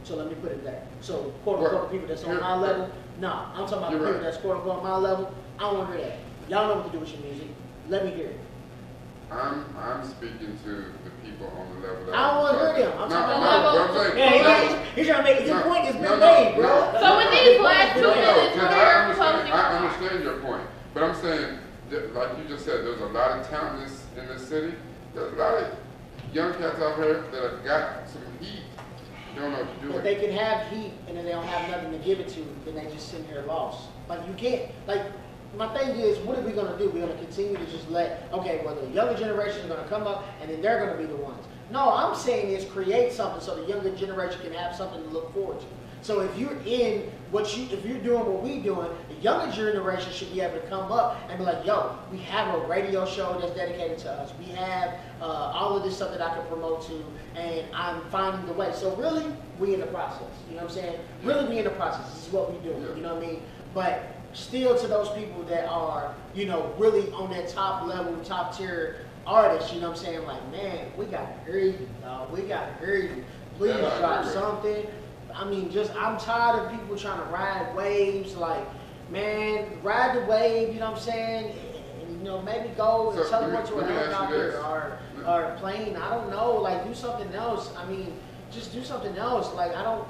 So let me put it there. So quote unquote the people that's on my level. Nah, I'm talking about the people that's quote unquote my level. I don't want to hear that. Y'all know what to do with your music. Let me hear it. I'm speaking to the people on the level that I don't want to hear them. I'm talking about he's trying to make your point has been made, bro. So with these last 2 minutes, I understand your point, but I'm saying, like you just said, there's a lot of talent in this city. There's a lot of young cats out here that have got some heat. You don't know what to do But with they it. can have heat and then they don't have nothing to give it to, then they just sit here lost. Like you can't, like, my thing is, what are we going to do? We're going to continue to just okay, well, the younger generation is going to come up and then they're going to be the ones. No, I'm saying is create something so the younger generation can have something to look forward to. So if you're in if you're doing what we're doing, the younger generation should be able to come up and be like, yo, we have a radio show that's dedicated to us. We have all of this stuff that I can promote to, and I'm finding the way. So really, we in the process. You know what I'm saying? Really, we in the process. This is what we do. You know what I mean? But still to those people that are, really on that top level, top tier artists, you know what I'm saying? Like, man, we got to hear you, dog. We got to hear you. Please drop something. I mean, I'm tired of people trying to ride waves. Like, man, ride the wave, you know what I'm saying? And, maybe go and teleport to a helicopter or plane. I don't know. Like, do something else. I mean, just do something else. Like, I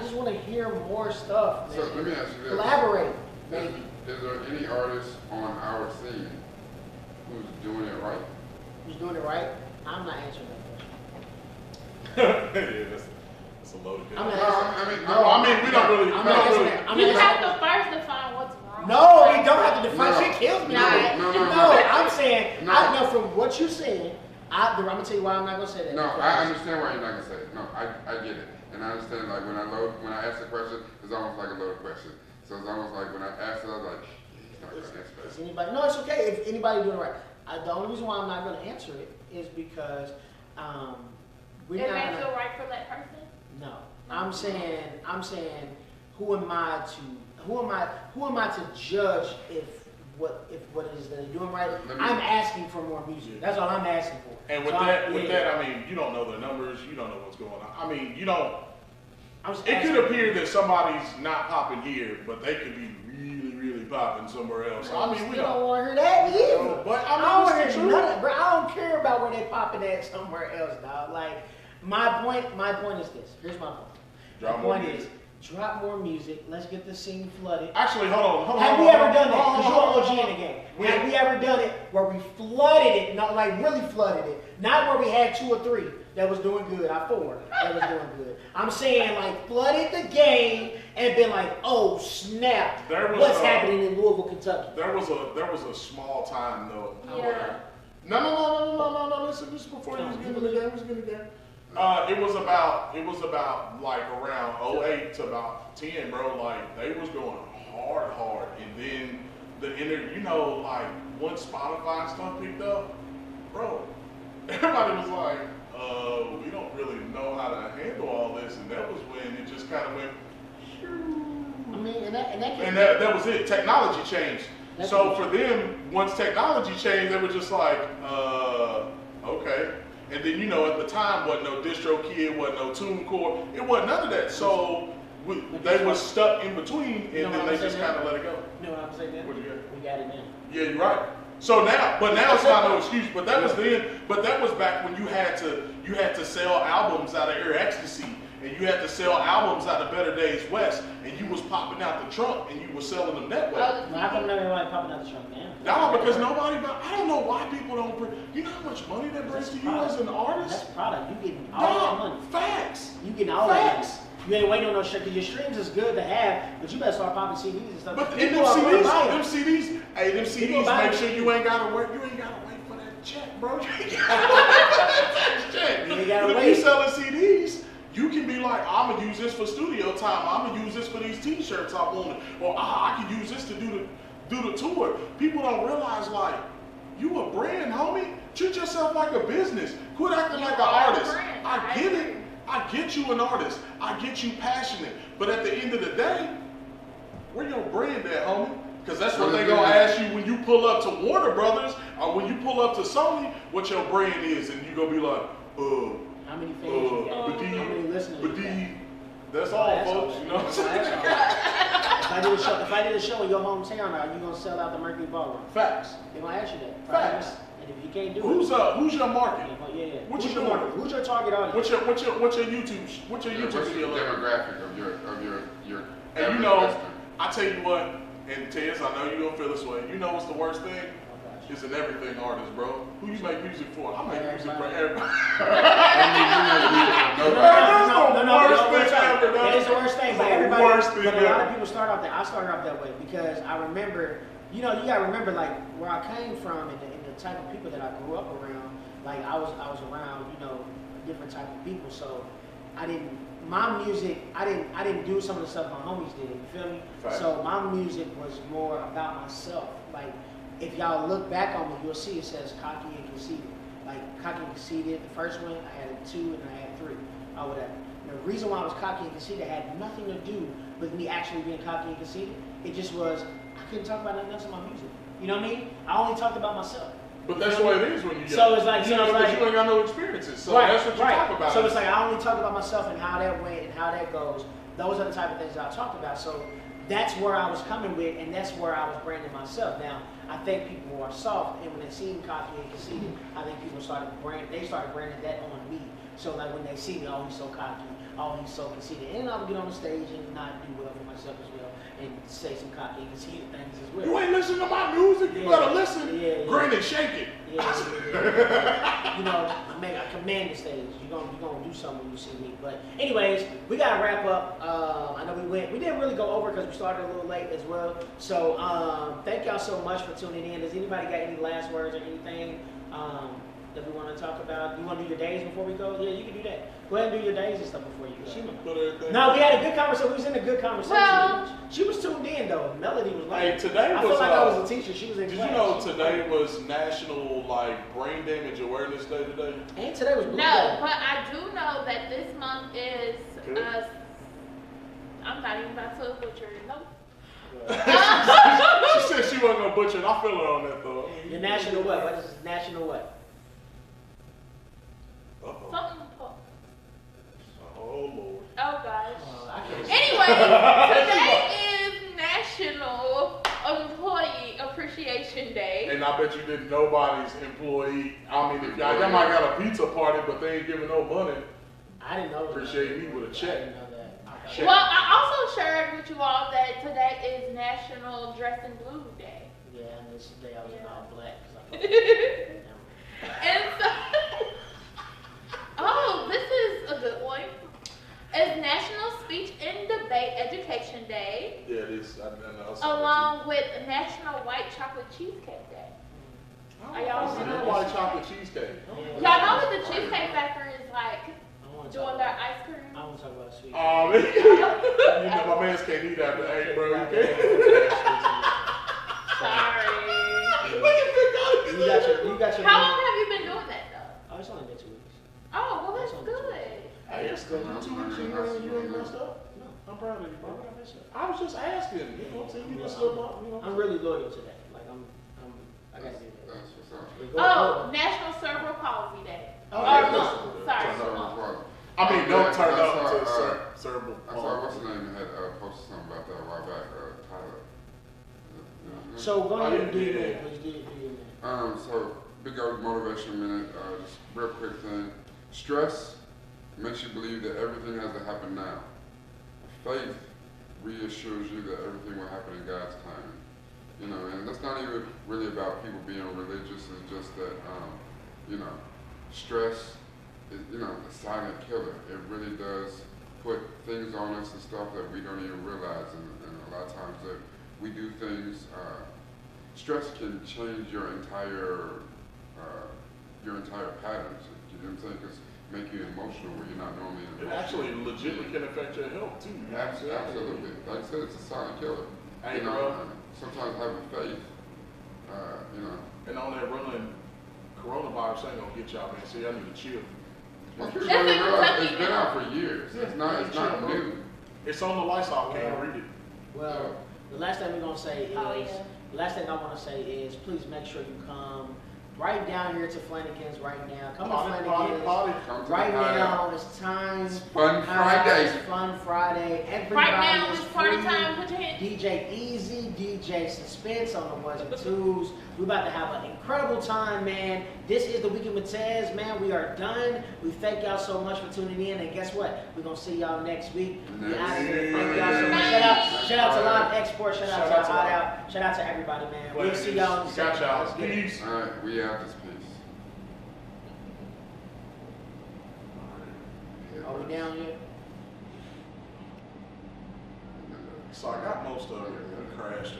just want to hear more stuff, man. So let me ask you this. Collaborate, maybe. Is there any artist on our scene who's doing it right? Who's doing it right? I'm not answering that question. Yeah, that's a loaded question. I'm not answering. We don't really. You have to first define what's wrong. No, we don't have to define. Shit kills me. No, I'm saying, I know from what you're saying, I'm going to tell you why I'm not going to say that. No, I understand why you're not going to say it. No, I get it. And I understand, like, when I ask the question, it's almost like a loaded question. So it's almost like when I asked it, I was like, he's not going to answer that. Is anybody? No, it's okay if anybody doing it right. The only reason why I'm not going to answer it is because we're It not. may feel right for that person. No, I'm saying, who am I to judge if what it is that they're doing right? I'm asking for more music. That's all I'm asking for. And with that, I mean, you don't know the numbers. You don't know what's going on. I mean, you don't. It could appear that somebody's not popping here, but they could be really, really popping somewhere else. I mean, we don't want to hear that either. But I don't want to hear nothing, bro. I don't care about where they popping at somewhere else, dog. Like, my point is this. Here's my point. Drop more music. Drop more music. Let's get the scene flooded. Actually, hold on. Have we ever done that? Because you're OG in the game. Have we ever done it where we flooded it? Not like really flooded it. Not where we had 2 or 3 that was doing good. 4 that was doing good. I'm saying like flooded the game and been like, oh snap! What's happening in Louisville, Kentucky? There was a small time though. Yeah. No. Listen, this is before you was getting in the game. It was about like around 08 to about 10, bro. Like they was going hard, and then like once Spotify stuff picked up, bro, everybody was like, we don't really know how to handle all this, and that was when it just kind of went. I mean, and that was it. Technology changed. So for them, once technology changed, they were just like, okay. And then, at the time, wasn't no DistroKid, wasn't no TuneCore. It wasn't none of that. So they were stuck in between, and then they just kind of let it go. You know what I'm saying? What you got? We got it now. Yeah, you're right. So now it's not no excuse. But that was then. But that was back when you had to sell albums out of Air Ecstasy, and you had to sell albums out of Better Days West, and you was popping out the trunk, and you was selling them that way. How come everybody popping out the trunk now? No, because nobody. I don't know why people don't bring. You know how much money that brings to you as an artist? That's product. You getting all that money. Facts. You getting all that money. You ain't waiting on no shit, because your streams is good to have, but you better start popping CDs and stuff. But them People are gonna buy them. CDs, hey, them People buy CDs, make them. sure you ain't gotta wait for that check, bro. You ain't gotta wait for that tax check. You ain't gotta If wait. you selling CDs, you can be like, I'm gonna use this for studio time. I'm gonna use this for these T-shirts I wanted, or I can use this to do the tour. People don't realize, like, you a brand, homie. Treat yourself like a business. Quit acting like an artist. I get it. I get you an artist. I get you passionate. But at the end of the day, where your brand at, homie? Because that's what they gonna ask you when you pull up to Warner Brothers or when you pull up to Sony, what your brand is, and you gonna be like, how many fans you got? but How many listeners you got? that's all, folks. You know what I'm saying? If I did a show in your hometown, are you gonna sell out the Mercury Ballroom? Facts. They gonna ask you that. Facts. And if you can't do Who's your market? Yeah. What you your doing? market? Who's your target audience? What's your YouTube video like? Demographic of your And you know, I tell you what, and Tez, I know you're gonna feel this way. You know what's the worst thing? It's an everything artist, bro. Who you make music for? I make music for everybody. That is the worst thing. But everybody, but a lot of people start off that. I started off that way because I remember, you gotta remember like where I came from and the type of people that I grew up around. Like I was around, different type of people. So my music, I didn't do some of the stuff my homies did. You feel me? Right. So my music was more about myself. Like if y'all look back on me, you'll see it says Cocky and Conceited. Like Cocky and Conceited, the first one I had 2 and I had 3 or whatever. The reason why I was Cocky and Conceited had nothing to do with me actually being cocky and conceited. It just was I couldn't talk about nothing else in my music. You know what I mean? I only talked about myself. But that's what it is when you get So it's like, you ain't got no experiences. So that's what you talk about. So it's like I only talk about myself and how that went and how that goes. Those are the type of things that I talked about. So that's where I was coming with, and that's where I was branding myself. Now, I think people are soft, and when they see me cocky and conceited, I think people started branding that on me. So like when they see me, oh, he's so cocky, oh, he's so conceited, and I'll get on the stage and not do well for myself as well, and say some cocky and conceited things as well. You ain't listening to my music. You better listen. Grin and shake it. I command the stage. You're gonna do something when you see me. But anyways, we gotta wrap up. I know we didn't really go over because we started a little late as well. So thank y'all so much for tuning in. Does anybody got any last words or anything that we want to talk about? Do you want to do your days before we go? Yeah, you can do that. Go ahead and do your days and stuff before you go. No, we had a good conversation. We was in a good conversation. Well, she was tuned in though. Melody was like, hey, today I feel like I was a teacher. She was in Did class. you know today was National Brain Damage Awareness Day today? And today was Blue no, Day. but I do know that this month is. I'm not even about to butcher it. Nope. She said she wasn't gonna butcher it. I feel her on that though. The national what? What is national what? Something. Oh Lord. Oh gosh. I can't Anyway, today is National Employee Appreciation Day. And I bet you didn't nobody's employee. I mean, if y'all might got a pizza party, but they ain't giving no money. I didn't know that. Appreciate me with a I check. didn't know that. Check. Well, I also shared with you all that today is National Dress in Blue Day. Yeah, and this day I was in all black. And so, oh, this is a good one. It's National Speech and Debate Education Day. Yeah, it is. I know. Along with National White Chocolate Cheesecake Day. Are y'all know white chocolate cheesecake? Y'all know that the Cheesecake Factory is like doing their ice cream? I want to talk about sweet. Oh, man. You know, my mans can't eat after 8, bro. You can't. Sorry. You got your. How long have you been doing that though? Oh, it's only been 2 weeks. Oh, well that's good. Hey, it's good. You ain't messed up. No, I'm proud of you, bro. I was just asking. You know what I'm saying? You just slip up. You know. I'm really loyal to that. Like I gotta do that. That's what's up. Oh, National Cerebral Palsy Day. Sorry. I mean, don't turn up to cerebral I saw what's the name had posted something about that a while back. Tyler. So go ahead and do your name, please. Do your name. So big old motivation minute. Just real quick thing. Stress makes you believe that everything has to happen now. Faith reassures you that everything will happen in God's timing. You know, and that's not even really about people being religious. It's just that, stress is, the silent killer. It really does put things on us and stuff that we don't even realize, and a lot of times that we do things. Stress can change your entire patterns. You know what I'm saying? Because make you emotional where you're not normally It emotional. actually legitimately can affect your health too. Absolutely. Like I said, it's a silent killer. Hey, You know, bro. sometimes having faith, you know. And on that running, coronavirus ain't gonna get y'all, man. See, I need to chill. Well, people don't realize it's been out for years. It's not new. It's on the Lysol can. Read it. Well, the last thing we're gonna say is, Oh, yeah. the last thing I want to say is, please make sure you come right down here to Flanagan's right now. Come to Flanagan's Come to right the now. hideout. It's time. Fun Friday. It's Fun Friday. Everybody Right now, is it's party free. time. Put your hands. DJ Easy, DJ Suspense on the ones and twos. We're about to have an incredible time, man. This is the Weekend with Tez, man. We are done. We thank y'all so much for tuning in, and guess what? We're gonna see y'all next week. We out of here. Thank y'all so much. Shout out to LiveXport. Shout out to HIDEOut. Shout out to everybody, man. We'll see y'all in the Got y'all. Let's get it. Peace. All right, we out this piece. Are we down yet? So I got most of it. It crashed.